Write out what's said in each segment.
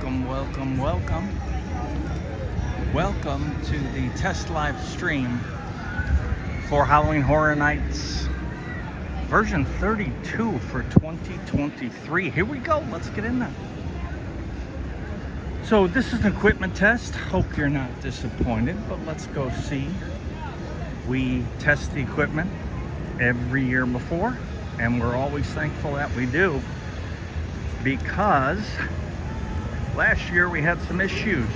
Welcome to the test live stream for Halloween Horror Nights version 32 for 2023. Here we go. Let's get in there. So this is an equipment test. Hope you're not disappointed, but let's go see. We test the equipment every year before, and we're always thankful that we do, because last year we had some issues.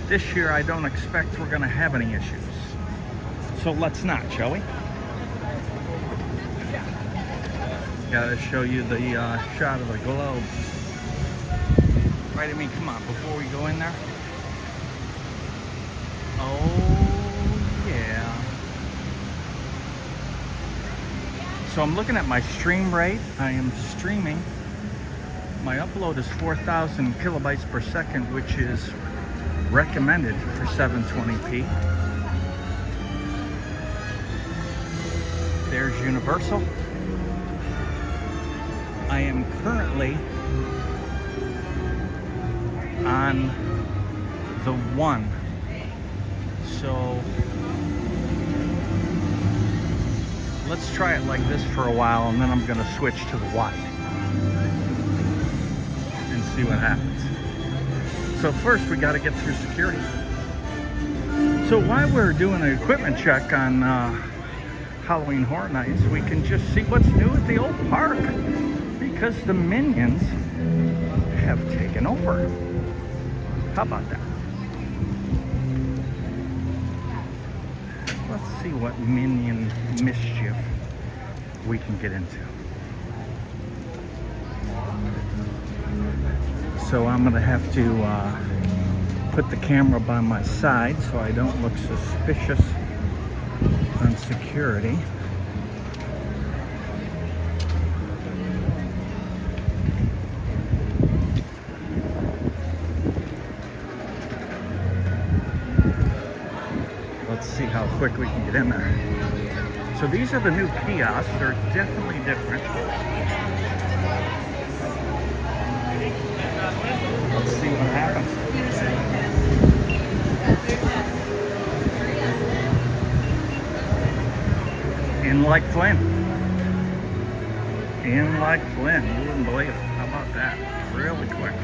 This year I don't expect we're gonna have any issues. So let's not, shall we? Gotta show you the shot of the globe. Right at me, come on, before we go in there. Oh yeah. So I'm looking at my stream rate. I am streaming. My upload is 4,000 kilobytes per second, which is recommended for 720p. There's Universal. I am currently on the 1. So let's try it like this for a while, and then I'm going to switch to the wide and see what happens. So first we got to get through security. So while we're doing an equipment check on Halloween Horror Nights, we can just see what's new at the old park, because the Minions have taken over. How about that? Let's see what Minion mischief we can get into. So I'm gonna have to put the camera by my side so I don't look suspicious on security. Let's see how quick we can get in there. So these are the new kiosks. They're definitely different. Let's see what happens. In like Flynn. In like Flynn. You wouldn't believe it. How about that? Really quick.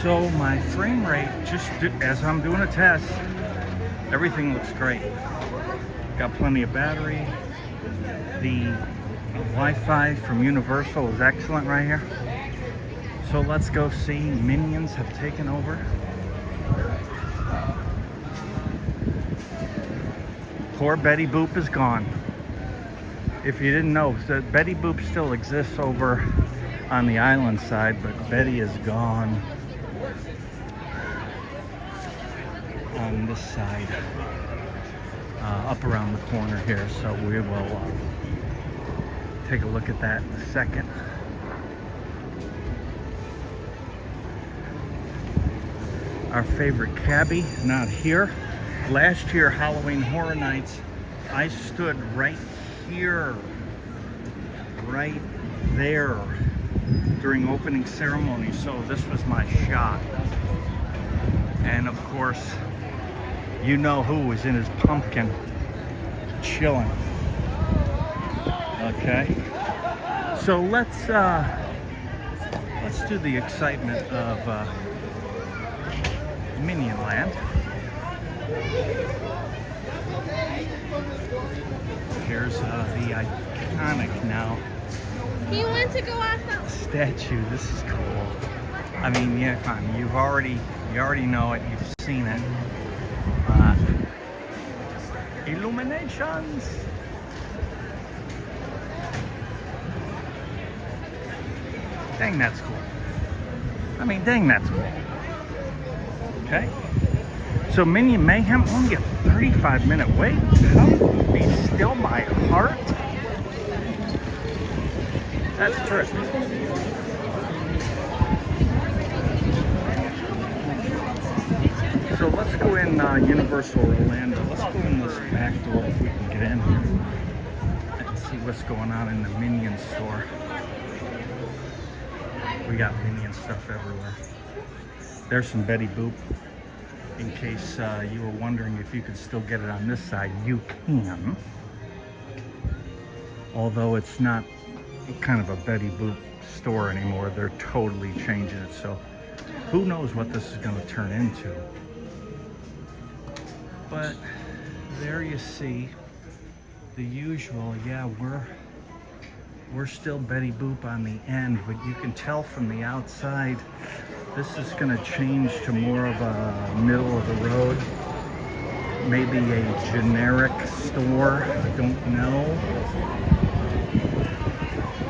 So my frame rate, as I'm doing a test, everything looks great. Got plenty of battery. The Wi-Fi from Universal is excellent right here. So let's go see. Minions have taken over. Poor Betty Boop is gone. If you didn't know, Betty Boop still exists over on the island side, but Betty is gone on this side, up around the corner here. So we will take a look at that in a second. Our favorite cabbie, not here. Last year, Halloween Horror Nights, I stood right here, right there during opening ceremony. So this was my shot. And of course, you know who was in his pumpkin, chilling. Okay. So let's do the excitement of Minion Land. Here's the iconic now. He went to go ask that statue. This is cool. I mean, yeah, come on. You already know it. You've seen it. Illuminations. Dang, that's cool. I mean, dang, that's cool. Okay. So Minion Mayhem, only a 35-minute wait. Come be still my heart. That's terrific. So let's go in Universal Orlando. Let's go in this back door if we can get in and see what's going on in the Minion store. We got Minion stuff everywhere. There's some Betty Boop. In case you were wondering if you could still get it on this side, you can. Although it's not kind of a Betty Boop store anymore, they're totally changing it. So who knows what this is going to turn into. But there you see the usual. Yeah, we're still Betty Boop on the end, but you can tell from the outside this is going to change to more of a middle of the road, maybe a generic store. I don't know.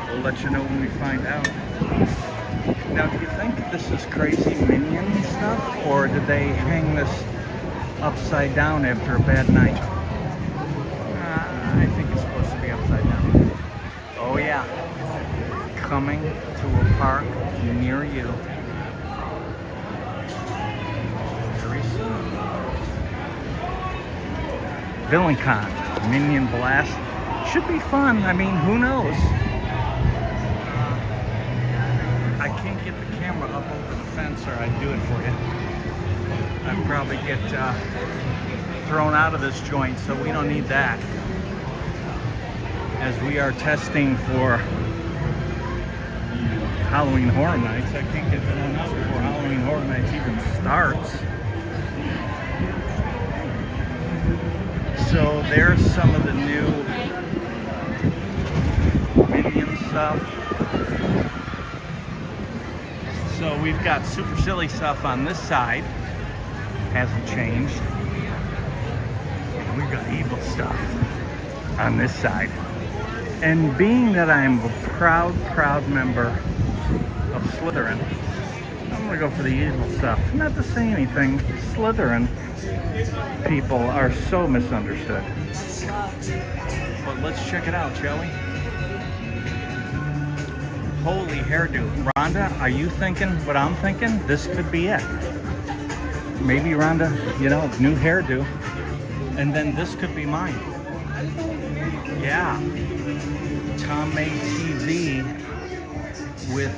We'll let you know when we find out. Now, do you think this is crazy Minion stuff, or did they hang this upside down after a bad night? I think it's supposed to be upside down. Oh yeah, coming to a park near you very soon. VillainCon, Minion Blast. Should be fun. I mean, who knows? I can't get the camera up over the fence, or I'd do it for you. I'd probably get thrown out of this joint, so we don't need that. As we are testing for Halloween Horror Nights, I can't get thrown out before Halloween Horror Nights even starts. So there's some of the new Minion stuff. So we've got super silly stuff on this side. Hasn't changed. And we've got evil stuff on this side. And being that I'm a proud member of Slytherin, I'm gonna go for the evil stuff. Not to say anything, Slytherin people are so misunderstood. But let's check it out, shall we? Holy hairdo. Rhonda, are you thinking what I'm thinking? This could be it. Maybe Rhonda, you know, new hairdo. And then this could be mine. Yeah. TomMae TV with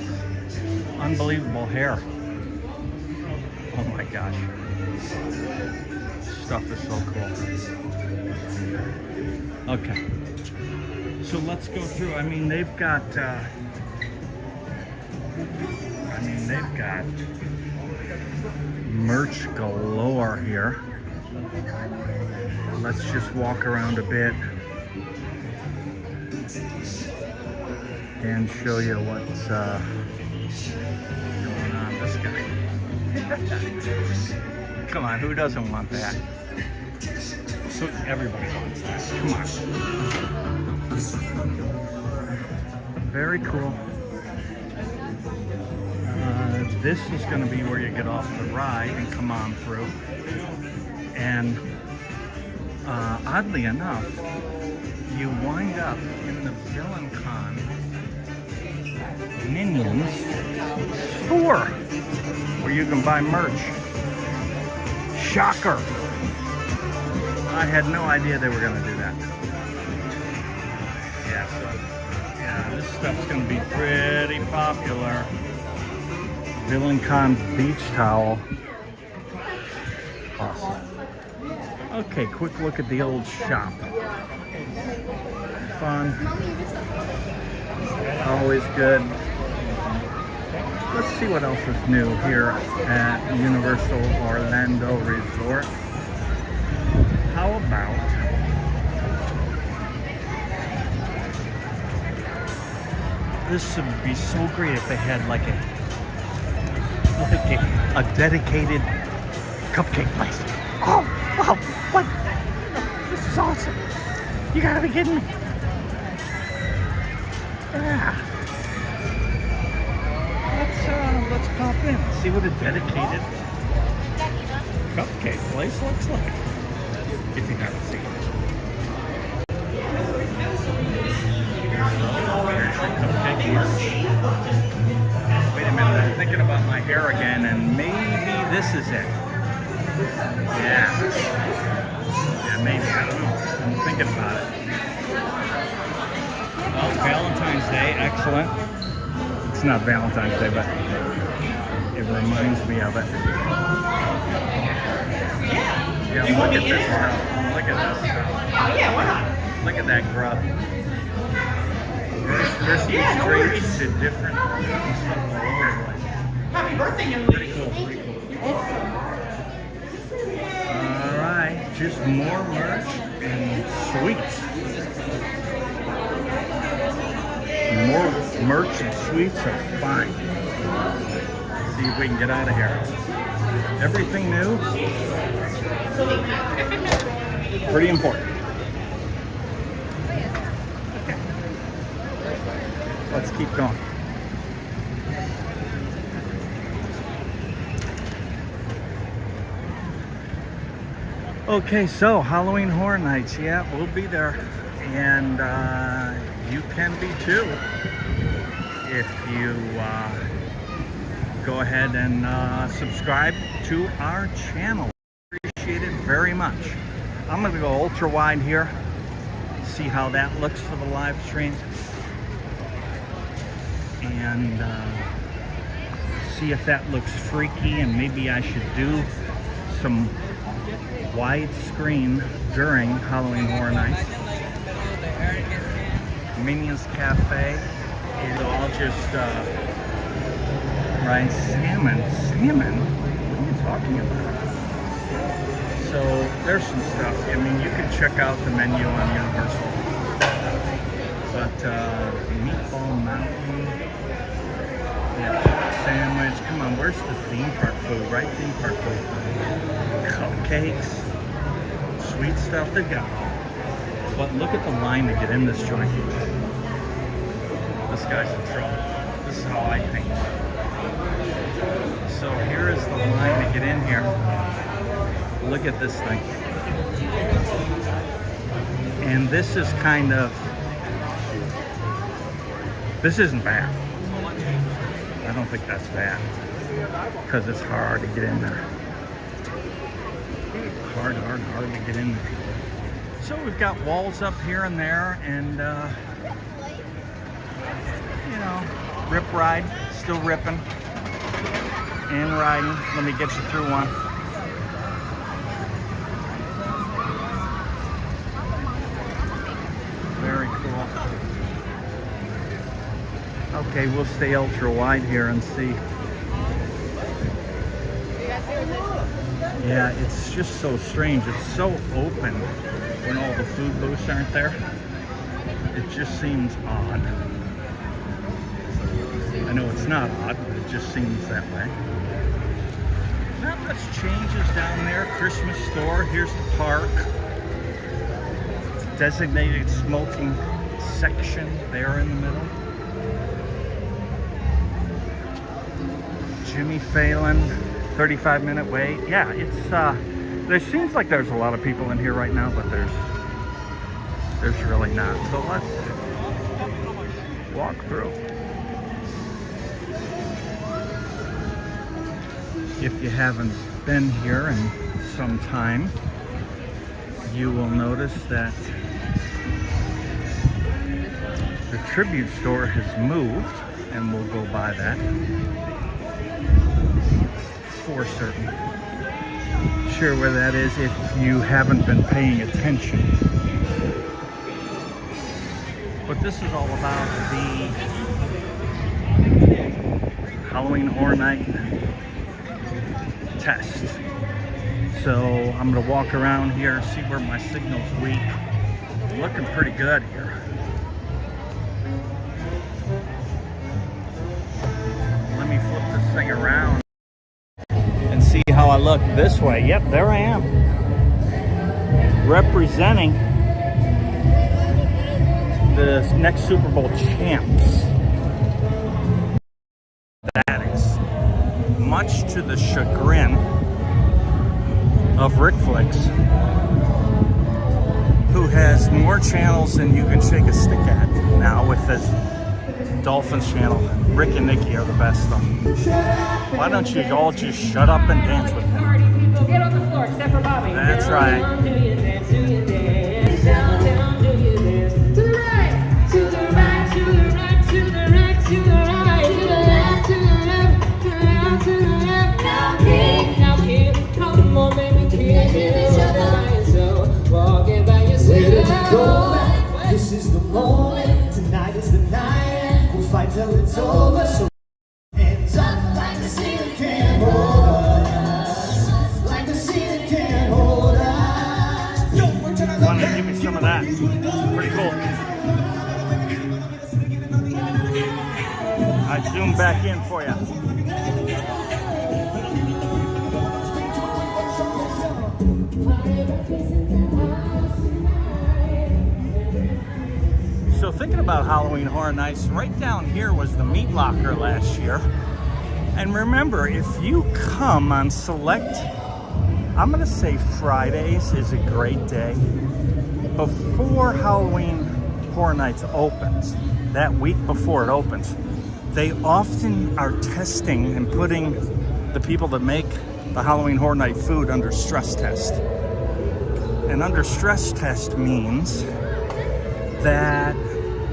unbelievable hair. Oh my gosh. Stuff is so cool. Okay. So let's go through. I mean, they've got merch galore here. Let's just walk around a bit and show you what's going on. This guy. Come on, who doesn't want that? So everybody wants that. Come on. Very cool. This is going to be where you get off the ride and come on through. And oddly enough, you wind up in the VillainCon Minions store where you can buy merch. Shocker! I had no idea they were going to do that. Yeah, this stuff's going to be pretty popular. VillainCon beach towel. Awesome. Okay, quick look at the old shop. Fun. Always good. Let's see what else is new here at Universal Orlando Resort. How about this would be so great if they had like a dedicated cupcake place. Oh, wow, what? This is awesome. You gotta be kidding me. Yeah. Let's pop in and see what a dedicated cupcake place looks like. If you haven't seen it. Here's your cupcake merch. Wait a minute, I'm thinking about my hair again, and maybe this is it. Yeah, maybe, I don't know. I'm thinking about it. Oh, Valentine's Day, excellent. It's not Valentine's Day, but it reminds me of it. Yeah, look at this stuff. Look at this stuff. Oh yeah, why not? Look at that grub. Christmas trees to different stuff all over the place. Happy birthday, young Pretty lady. cool, pretty cool. Alright, just more merch and sweets. More merch and sweets are fine. See if we can get out of here. Everything new. Pretty important. Okay. Let's keep going. Okay, so Halloween Horror Nights, yeah, we'll be there, and you can be too if you go ahead and subscribe to our channel. Appreciate it very much. I'm going to go ultra wide here, see how that looks for the live stream, and see if that looks freaky, and maybe I should do some widescreen during Halloween Horror Nights. Minion Cafe is all just right, salmon. Salmon? What are you talking about? So there's some stuff. I mean, you can check out the menu on Universal. But Meatball Mountain, yeah, sandwich. Come on, where's the theme park food? Right, theme park food. Cupcakes, sweet stuff. They've got all. But look at the line to get in this joint. This guy's in trouble. This is how I think. So here is the line to get in here. Look at this thing. And this is kind of, this isn't bad. I don't think that's bad, because it's hard to get in there. Hard to get in there. So we've got walls up here and there, and you know, rip ride, still ripping and riding. Let me get you through one. Very cool. Okay, we'll stay ultra wide here and see. Yeah, it's just so strange. It's so open when all the food booths aren't there. It just seems odd. I know it's not odd, but it just seems that way. Not much changes down there. Christmas store. Here's the park. Designated smoking section there in the middle. Jimmy Fallon, 35-minute wait. Yeah, it's there seems like there's a lot of people in here right now, but there's really not. So let's walk through. If you haven't been here in some time, you will notice that the tribute store has moved, and we'll go by that for certain. Sure where that is if you haven't been paying attention. But this is all about the Halloween Horror Night test. So I'm gonna walk around here, see where my signal's weak. Looking pretty good here. Let me flip this thing around and see how I look this way. Yep, there I am. Representing the next Super Bowl champs. That is much to the chagrin of Rick Flicks, who has more channels than you can shake a stick at now with this Dolphins channel. Rick and Nikki are the best though. Why don't you all just shut up and dance with him? Get on the floor, except for Bobby. That's right. Do you dance? Do you dance? Down, down, do you dance? To the right, to the right, to the right, to the right, to the right. till it's over. So hands up like the ceiling can't hold us, like the ceiling can't hold us. Yo, we're turning Why don't you give me some of that? Pretty cool. I zoom back in for you. So thinking about Halloween Horror Nights, right down here was the meat locker last year. And remember, if you come on select, I'm gonna say Fridays is a great day. Before Halloween Horror Nights opens, that week before it opens, they often are testing and putting the people that make the Halloween Horror Night food under stress test. And under stress test means that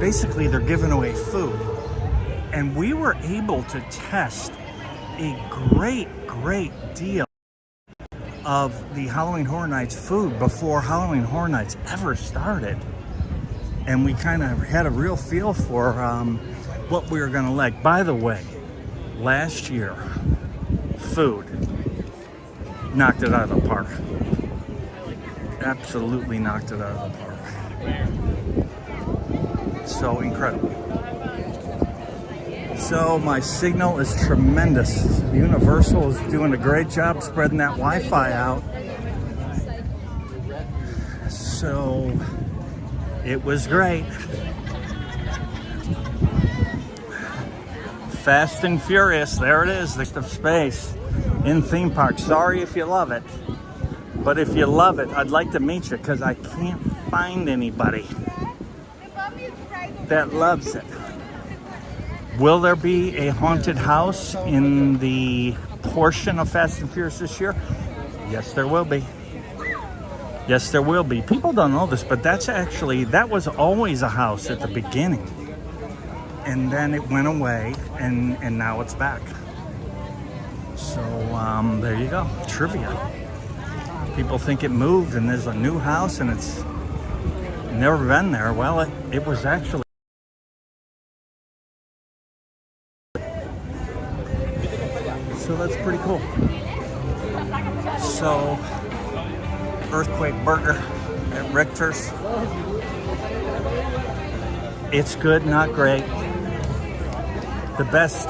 basically they're giving away food. And we were able to test a great deal of the Halloween Horror Nights food before Halloween Horror Nights ever started. And we kind of had a real feel for what we were gonna like. By the way, last year, food knocked it out of the park. Absolutely knocked it out of the park. So incredible. So my signal is tremendous. Universal is doing a great job spreading that Wi-Fi out. So it was great. Fast and Furious, there it is, the space in theme park. Sorry if you love it, but if you love it, I'd like to meet you because I can't find anybody that loves it. Will there be a haunted house in the portion of Fast and Furious this year? Yes, there will be. Yes, there will be. People don't know this, but that was always a house at the beginning. And then it went away, and now it's back. So there you go, trivia. People think it moved and there's a new house and it's never been there. Well, it was actually. So that's pretty cool. So, Earthquake Burger at Richter's. It's good, not great. The best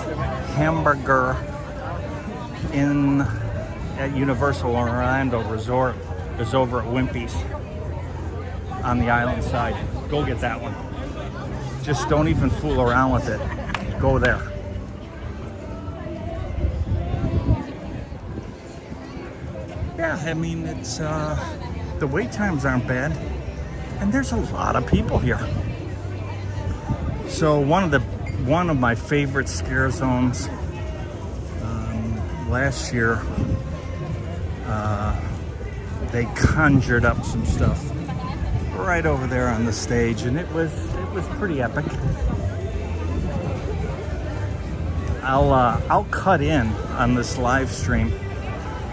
hamburger at Universal Orlando Resort is over at Wimpy's on the island side. Go get that one. Just don't even fool around with it. Go there. Yeah, I mean, it's the wait times aren't bad, and there's a lot of people here. So one of my favorite scare zones last year, they conjured up some stuff right over there on the stage, and it was pretty epic. I'll cut in on this live stream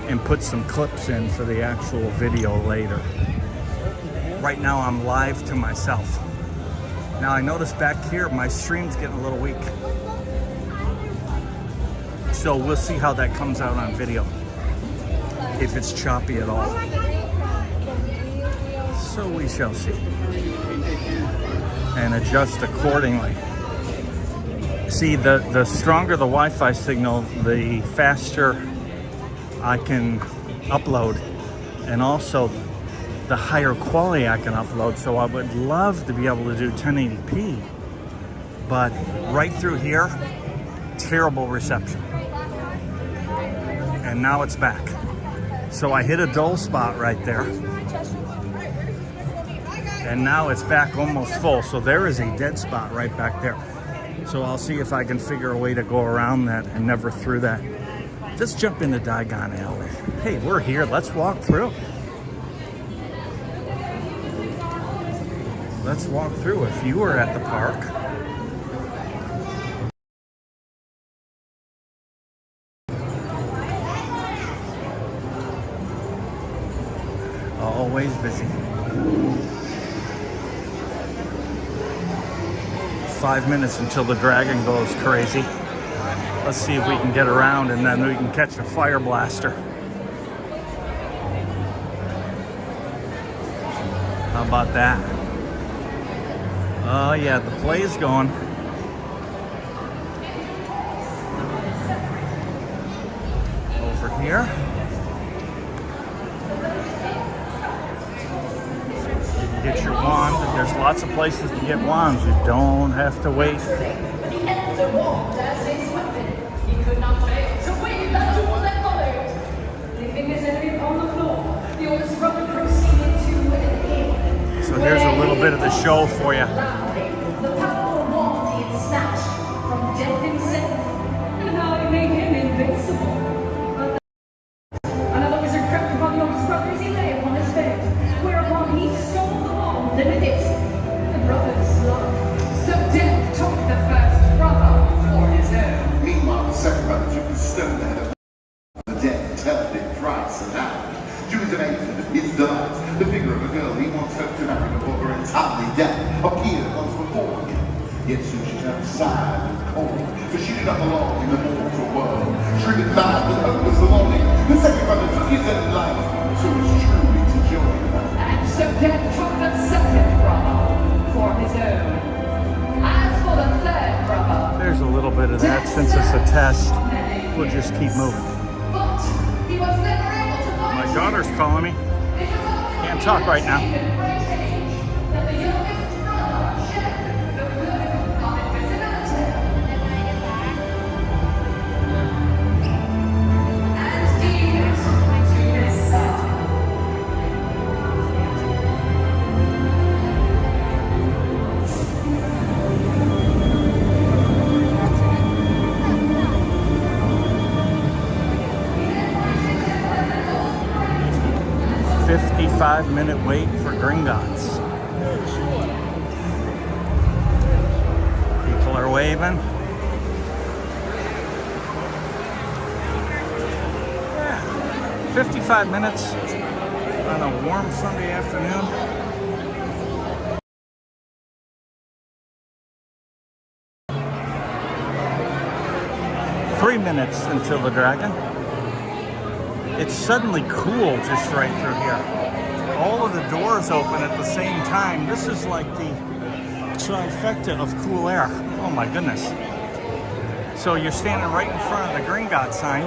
and put some clips in for the actual video later. Right now I'm live to myself. Now I notice back here my stream's getting a little weak. So we'll see how that comes out on video. If it's choppy at all. So we shall see. And adjust accordingly. See, the stronger the Wi-Fi signal, the faster I can upload, and also the higher quality I can upload. So I would love to be able to do 1080p, but right through here, terrible reception. And now it's back. So I hit a dull spot right there. And now it's back almost full. So there is a dead spot right back there. So I'll see if I can figure a way to go around that and never through that. Just jump into Diagon Alley. Hey, we're here. Let's walk through. Let's walk through. If you were at the park, always busy. 5 minutes until the dragon goes crazy. Let's see if we can get around and then we can catch a fire blaster. How about that? Oh yeah, the play's going. Over here. You can get your wand. There's lots of places to get wands. You don't have to wait. So here's a little bit of the show for you. The powerful wand he had snatched from death himself, and how he made him invincible. Another wizard crept upon the oldest brother as he lay upon his bed, whereupon he stole the wand and with it the brother's love. So death took the first brother for his own. Meanwhile, the second brother took the stone that had the death telled it thrice aloud. To his amazement and his delight, the figure of a girl he once hoped to marry before her untimely death appeared once before him. Yet soon she turned sad and cold, for she did not belong in the mortal world. Stricken mad with hopeless longing, the second brother took his own life, so as truly to join her. And so death took the second brother for his own. As for the third brother, There's a little bit of that. Since it's a test, we'll just keep moving. but he was never able to find My daughter's calling me. Can't talk right now. that the youngest brother shared the burden of invisibility. And he to his son. 55-minute wait for Gringotts. People are waving. Yeah, 55 minutes on a warm Sunday afternoon. Three minutes until the dragon. It's suddenly cool just right through here. All of the doors open at the same time. This is like the trifecta of cool air. Oh my goodness. So you're standing right in front of the Gringotts sign.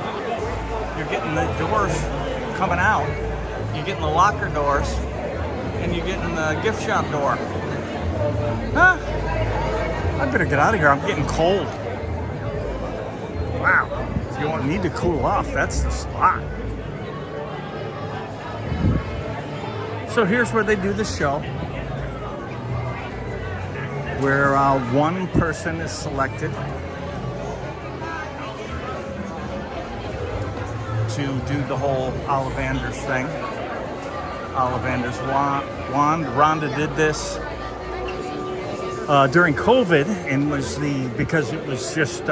You're getting the doors coming out. You're getting the locker doors. And you're getting the gift shop door. Huh? I better get out of here. I'm getting cold. Wow. If you need to cool off, that's the spot. So here's where they do the show, where one person is selected to do the whole Ollivander's thing. Ollivander's wand. Rhonda did this during COVID, and because it was just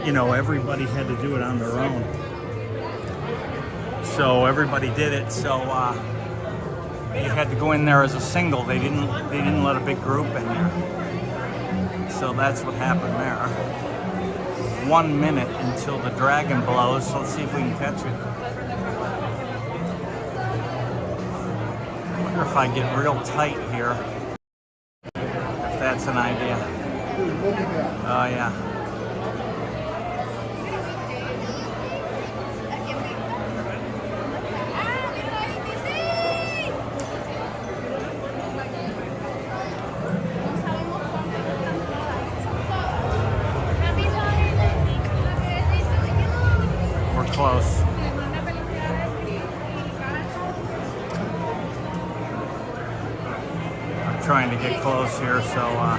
everybody had to do it on their own. So everybody did it. So you had to go in there as a single. They didn't let a big group in there. So that's what happened there. 1 minute until the dragon blows. Let's see if we can catch it. I wonder if I get real tight here. If that's an idea. Oh yeah. Close. I'm trying to get close here, so I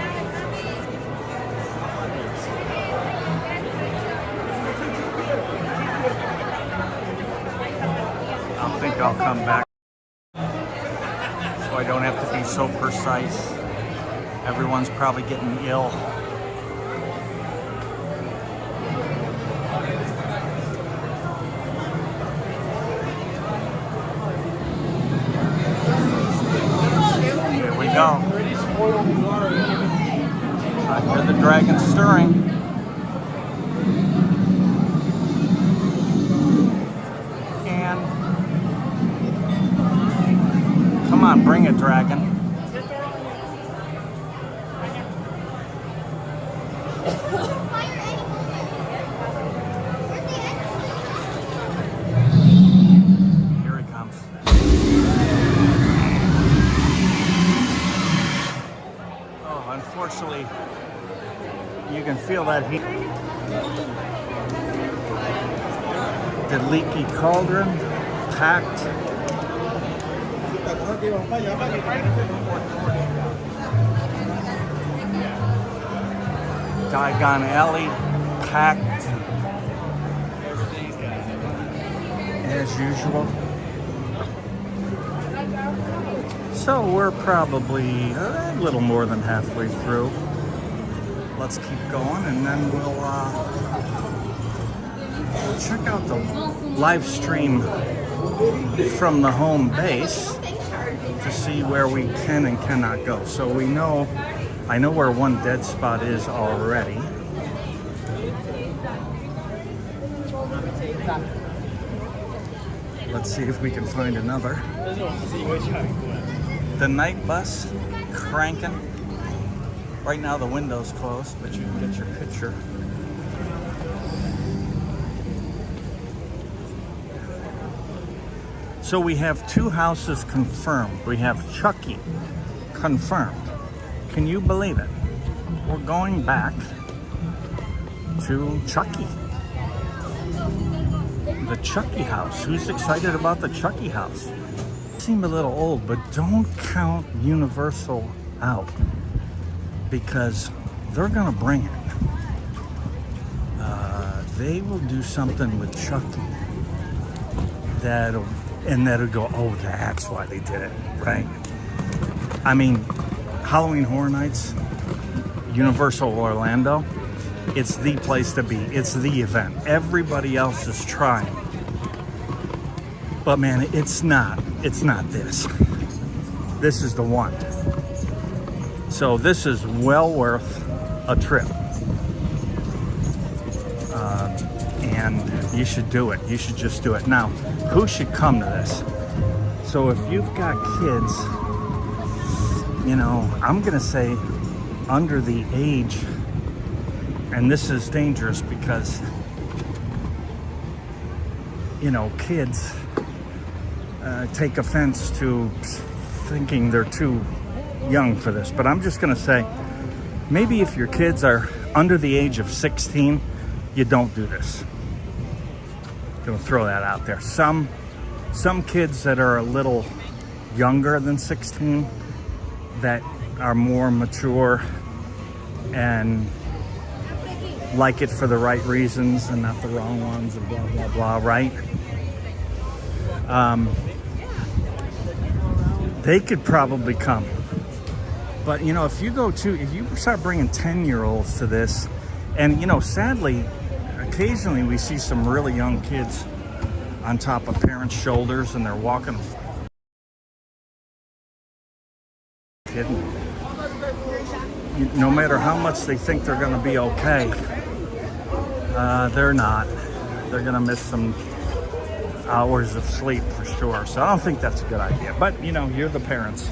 think I'll come back so I don't have to be so precise. Everyone's probably getting ill. Go. feel that heat. The leaky cauldron, packed. Diagon Alley, packed as usual. So we're probably a little more than halfway through. Let's keep going, and then we'll check out the live stream from the home base to see where we can and cannot go. So I know where one dead spot is already. Let's see if we can find another. The night bus cranking. Right now the window's closed, but you can get your picture. So we have 2 houses confirmed. We have Chucky confirmed. Can you believe it? We're going back to Chucky. The Chucky house. Who's excited about the Chucky house? Seem a little old, but don't count Universal out, because they're gonna bring it. They will do something with Chucky that'll go, oh, that's why they did it, right? I mean, Halloween Horror Nights, Universal Orlando, it's the place to be. It's the event. Everybody else is trying. But man, it's not this. This is the one. So this is well worth a trip. And you should do it. You should just do it. Now, who should come to this? So if you've got kids, you know, I'm gonna say under the age, and this is dangerous because, you know, kids take offense to thinking they're too young for this. But I'm just gonna say, maybe if your kids are under the age of 16, you don't do this. Gonna throw that out there. Some kids that are a little younger than 16, that are more mature and like it for the right reasons and not the wrong ones, and blah blah blah, right? They could probably come. But you know, if you start bringing 10-year-olds to this, and you know, sadly, occasionally we see some really young kids on top of parents' shoulders and they're walking. No matter how much they think they're going to be okay, they're not. They're going to miss some hours of sleep for sure. So I don't think that's a good idea. But you know, you're the parents.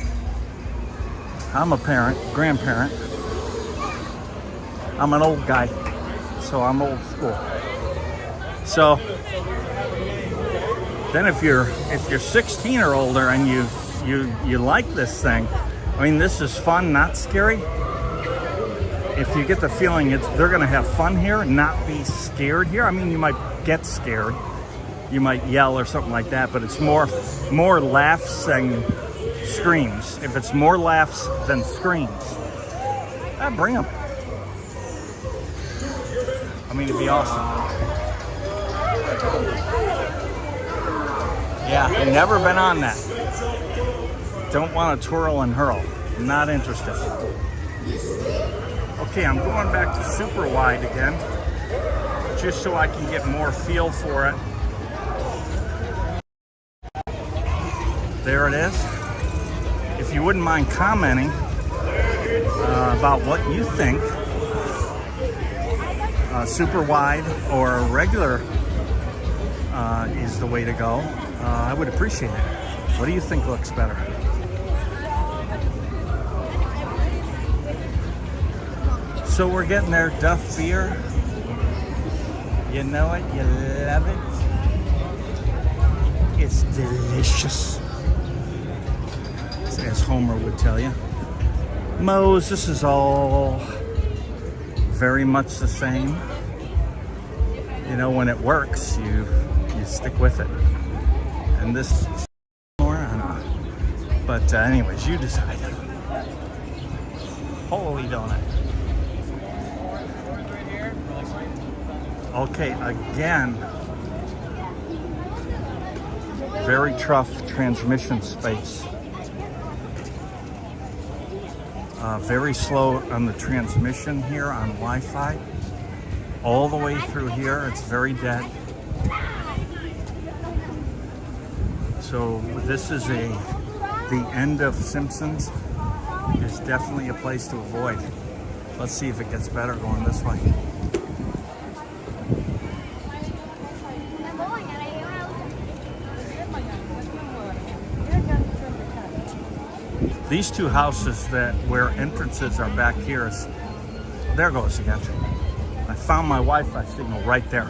I'm a parent, grandparent. I'm an old guy, so I'm old school. So then if you're 16 or older and you like this thing, I mean, this is fun, not scary. If you get the feeling they're gonna have fun here, not be scared here. I mean, you might get scared, you might yell or something like that, but it's more laughs than screams. If it's more laughs than screams, bring them. I mean, it'd be awesome. Yeah, never been on that. Don't want to twirl and hurl. Not interested. Okay, I'm going back to super wide again, just so I can get more feel for it. There it is. If you wouldn't mind commenting about what you think, super wide or regular is the way to go, I would appreciate it. What do you think looks better? So we're getting there. Duff beer. You know it, you love it. It's delicious, as Homer would tell you. Mose, this is all very much the same. You know, when it works, you stick with it. And this more, I don't know. But anyways, you decide. Holy donut. Okay, again, very tough transmission space. Very slow on the transmission here on Wi-Fi. All the way through here, it's very dead. So this is the end of Simpsons is definitely a place to avoid. Let's see if it gets better going this way. These two houses where entrances are back here is, there goes again. I found my Wi-Fi signal right there.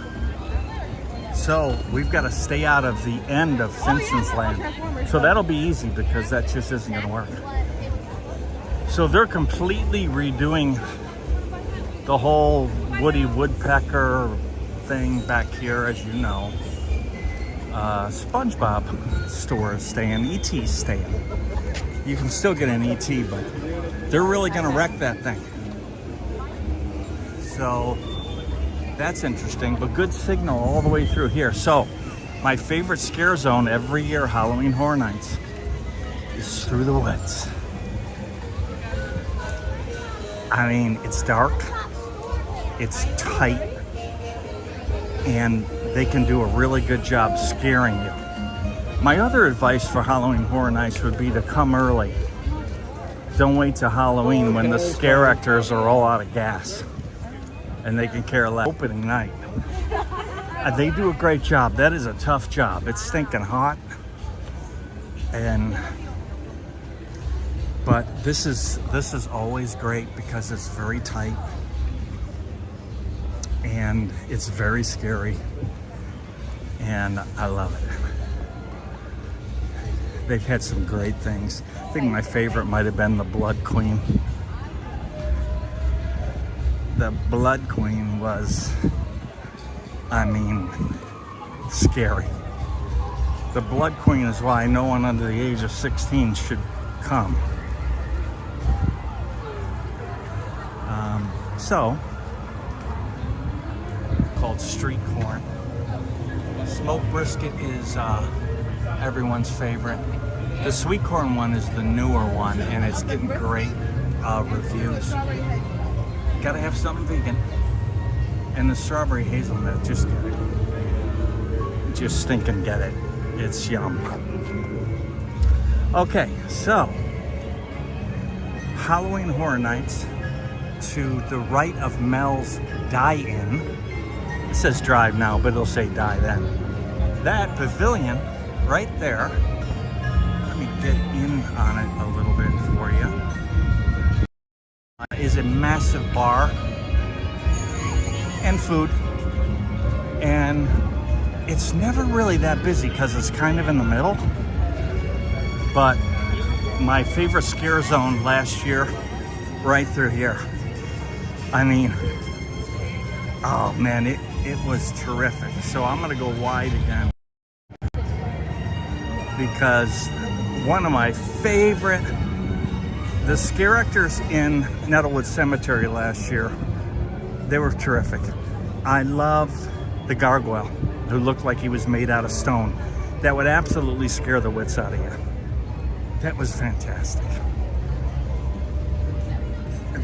So we've got to stay out of the end of Simpsons Land. So that'll be easy because that just isn't going to work. So they're completely redoing the whole Woody Woodpecker thing back here, as you know. SpongeBob store is staying, E.T.'s staying. You can still get an E.T., but they're really going to wreck that thing. So that's interesting, but good signal all the way through here. So my favorite scare zone every year, Halloween Horror Nights, is through the woods. I mean, it's dark, it's tight, and they can do a really good job scaring you. My other advice for Halloween Horror Nights would be to come early. Don't wait till Halloween when the scare actors are all out of gas and they can care less. Opening night. They do a great job. That is a tough job. It's stinking hot. But this is always great because it's very tight and it's very scary. And I love it. They've had some great things. I think my favorite might have been the Blood Queen. The Blood Queen was, I mean, scary. The Blood Queen is why no one under the age of 16 should come. Called street corn. Smoked brisket is everyone's favorite. The sweet corn one is the newer one, and it's getting great reviews. Gotta have something vegan. And the strawberry hazelnut, just get it. Just stinking get it. It's yum. Okay, so Halloween Horror Nights. To the right of Mel's Die-In. It says drive now, but it'll say die then. That pavilion right there, let me get in on it a little bit for you, is a massive bar and food. And it's never really that busy because it's kind of in the middle. But my favorite scare zone last year, right through here. I mean, oh man, it was terrific. So I'm gonna go wide again because one of my favorite, the scare actors in Nettlewood Cemetery last year, they were terrific. I love the gargoyle who looked like he was made out of stone. That would absolutely scare the wits out of you. That was fantastic.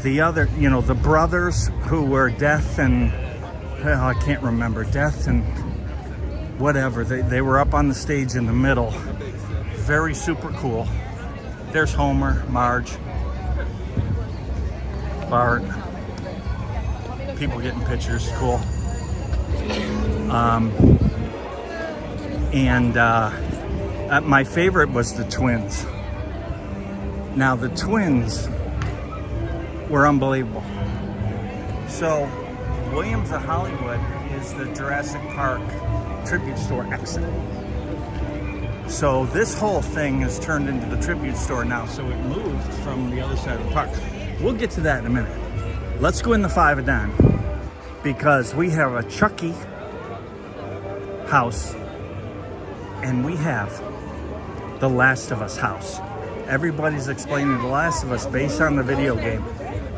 The other, you know, the brothers who were Death and, well, I can't remember, Death and whatever. They were up on the stage in the middle. Very super cool. There's Homer, Marge, Bart. People getting pictures, cool. My favorite was the twins. Now the twins were unbelievable. So Williams of Hollywood is the Jurassic Park tribute store exit. So this whole thing has turned into the tribute store now, so it moved from the other side of the park. We'll get to that in a minute. let's go in the 5 again because we have a Chucky house and we have the Last of Us house. Everybody's explaining The Last of Us based on the video game.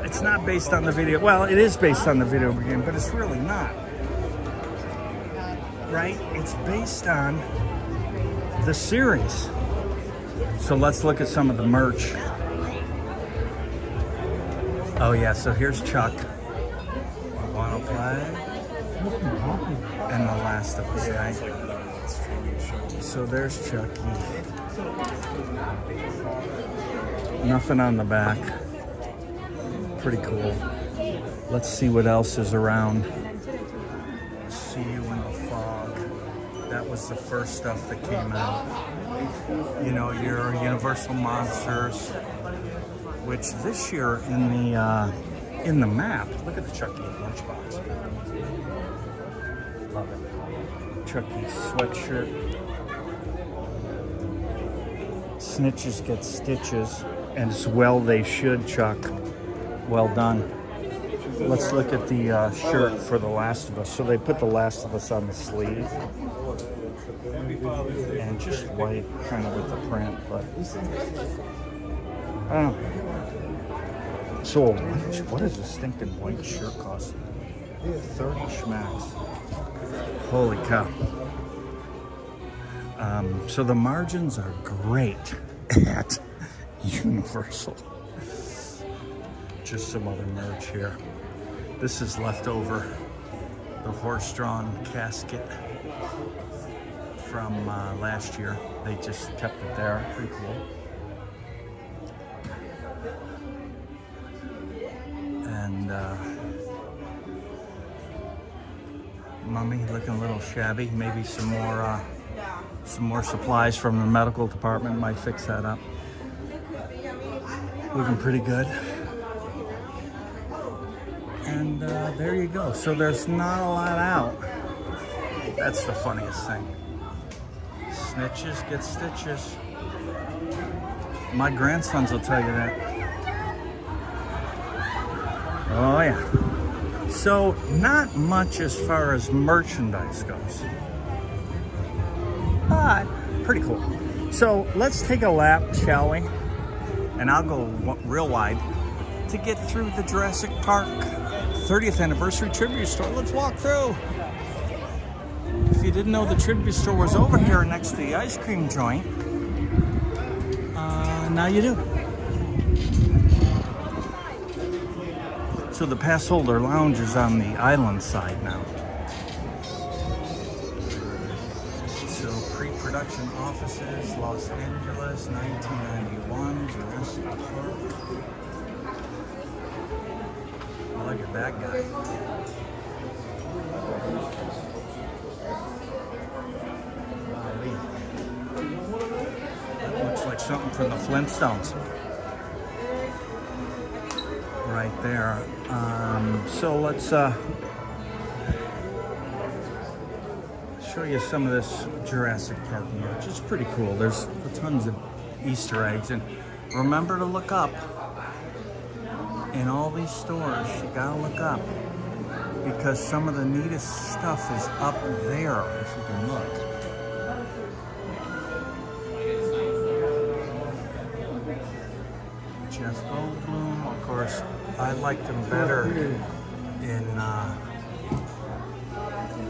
It's not based on the video. Well, it is based on the video game, but it's really not. Right? It's based on the series. So let's look at some of the merch. Oh yeah, so here's Chuck. Wanna play? And The Last of Us, right? So there's Chucky. Nothing on the back. Pretty cool. Let's see what else is around. See You in the Fog. That was the first stuff that came out. You know, your Universal Monsters, which this year in the map, look at the Chucky lunchbox. Love it. Chucky sweatshirt. Snitches get stitches, and as well they should, Chuck. Well done. Let's look at the shirt for The Last of Us. So they put The Last of Us on the sleeve. And just white, kind of with the print, but I don't know. So what does a stinking white shirt cost? 30 schmacks. Holy cow. So the margins are great at Universal. Just some other merch here. This is leftover, the horse-drawn casket from last year. They just kept it there. Pretty cool. And Mummy looking a little shabby. Maybe some more supplies from the medical department might fix that up. Looking pretty good. And there you go. So there's not a lot out. That's the funniest thing. Snitches get stitches. My grandsons will tell you that. Oh yeah. So not much as far as merchandise goes, but pretty cool. So let's take a lap, shall we? And I'll go real wide to get through the Jurassic Park 30th anniversary tribute store. Let's walk through. If you didn't know, the tribute store was over here next to the ice cream joint. Now you do. So the pass holder lounge is on the island side now. So pre-production offices, Los Angeles, 1991, Jurassic Park. Look at that guy. That looks like something from the Flintstones. Right there. So let's show you some of this Jurassic Park merch. It's pretty cool. There's tons of Easter eggs, and remember to look up. In all these stores, you gotta look up because some of the neatest stuff is up there, if you can look. Jeff Goldblum, of course, I liked him better in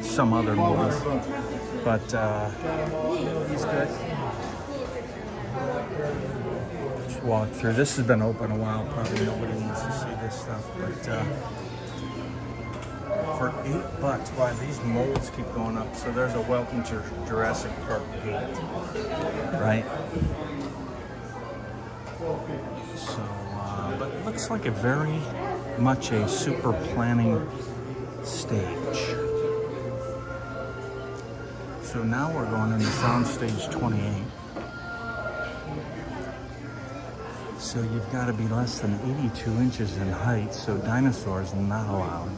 some other movies, but he's good. Let's walk through. This has been open a while. Probably nobody wants to see this stuff, but for $8, why these molds keep going up? So there's a welcome to Jurassic Park gate, right? So, but it looks like a very much a super planning stage. So now we're going into Soundstage 28. So you've got to be less than 82 inches in height, so dinosaurs not allowed.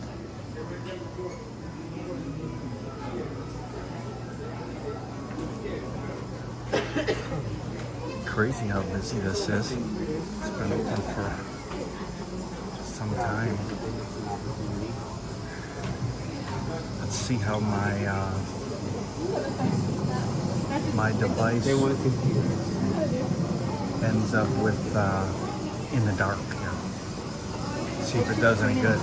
Crazy how busy this is. It's been open for some time. Let's see how my device ends up with in the dark here. See if it does any good.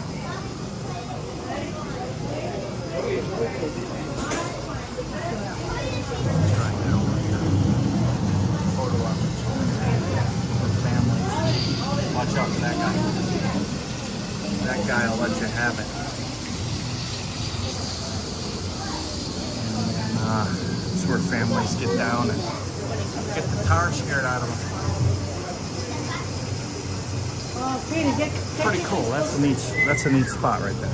Try now with the photo opportunity for families. Watch out for that guy. That guy will let you have it. And it's where families get down and get the tar scared out of them. Pretty cool. That's a neat spot right there.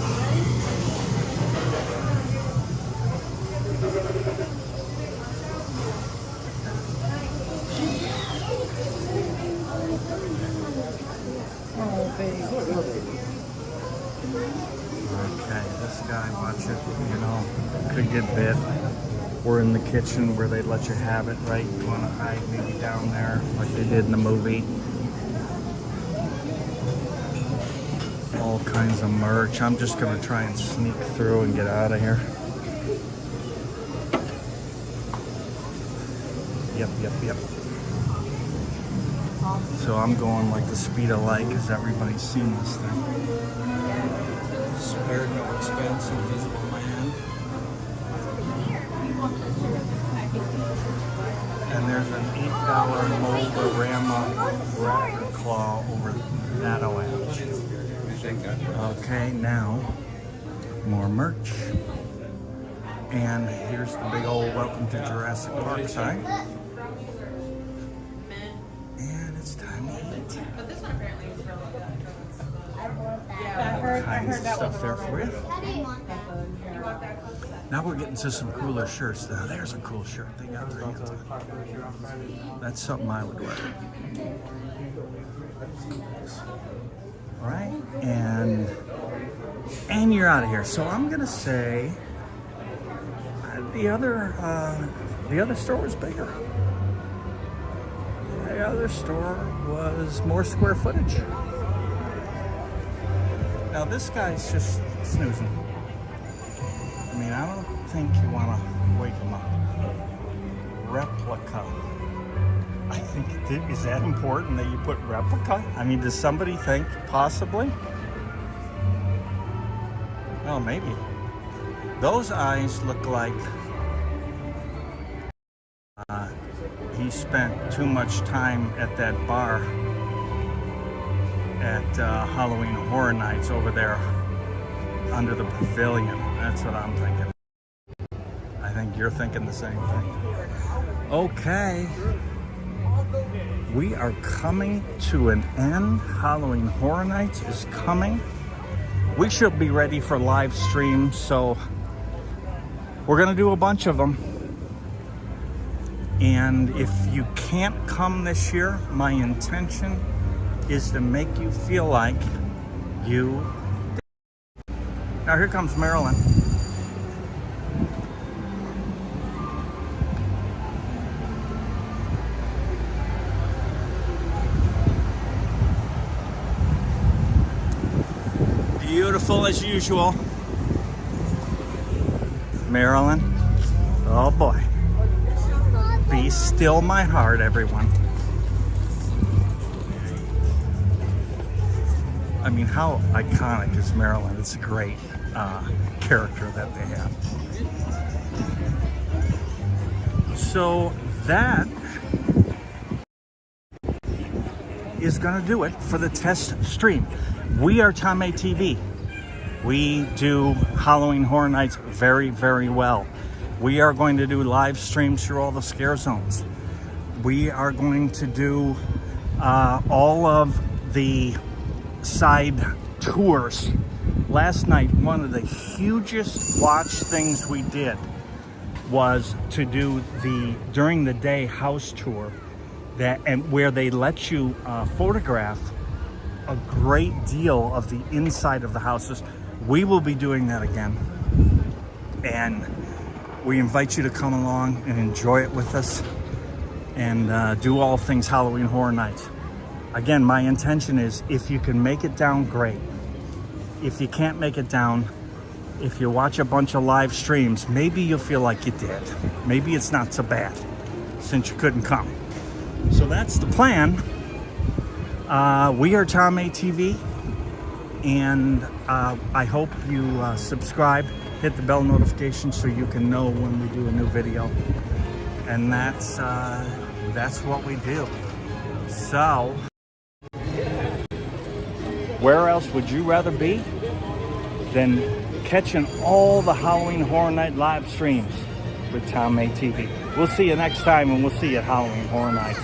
Okay, this guy, watch it, you know, could get bit. We're in the kitchen where they let you have it, right? You want to hide maybe down there like they did in the movie. All kinds of merch. I'm just going to try and sneak through and get out of here. Yep. So I'm going like the speed of light because everybody's seen this thing. Spared no expense, Invisible Man. And there's an $8 Mold-A-Rama Raptor Claw over that lounge. Okay, now more merch. And here's the big old welcome to Jurassic Park sign. And it's time to eat. But this one apparently is really All kinds of stuff there for you. Now we're getting to some cooler shirts. Now there's a cool shirt they got their hands on. That's something I would wear. Right? And you're out of here. So I'm gonna say the other store was bigger. The other store was more square footage. Now this guy's just snoozing. I mean, I don't think you want to wake him up. Replica. I think, is that important that you put replica? I mean, does somebody think possibly? Oh, maybe. Those eyes look like he spent too much time at that bar at Halloween Horror Nights over there under the pavilion. That's what I'm thinking. I think you're thinking the same thing. Okay. We are coming to an end. Halloween Horror Nights is coming. We should be ready for live streams, so we're gonna do a bunch of them. And if you can't come this year, my intention is to make you feel like you did. Now here comes Marilyn. Beautiful as usual. Marilyn. Oh boy. Be still my heart, everyone. I mean, how iconic is Marilyn? It's a great character that they have. So that is gonna do it for the test stream. We are TomMae TV. We do Halloween Horror Nights very, very well. We are going to do live streams through all the scare zones. We are going to do all of the side tours. Last night, one of the hugest watch things we did was to do the during the day house tour and where they let you photograph a great deal of the inside of the houses. We will be doing that again, and we invite you to come along and enjoy it with us and do all things Halloween Horror Nights. Again, my intention is if you can make it down, great. if you can't make it down, if you watch a bunch of live streams, maybe you'll feel like you did. Maybe it's not so bad since you couldn't come. So that's the plan. We are TomMae TV, and I hope you subscribe, hit the bell notification so you can know when we do a new video. And that's what we do. So, where else would you rather be than catching all the Halloween Horror Night live streams with TomMae TV? We'll see you next time, and we'll see you at Halloween Horror Nights.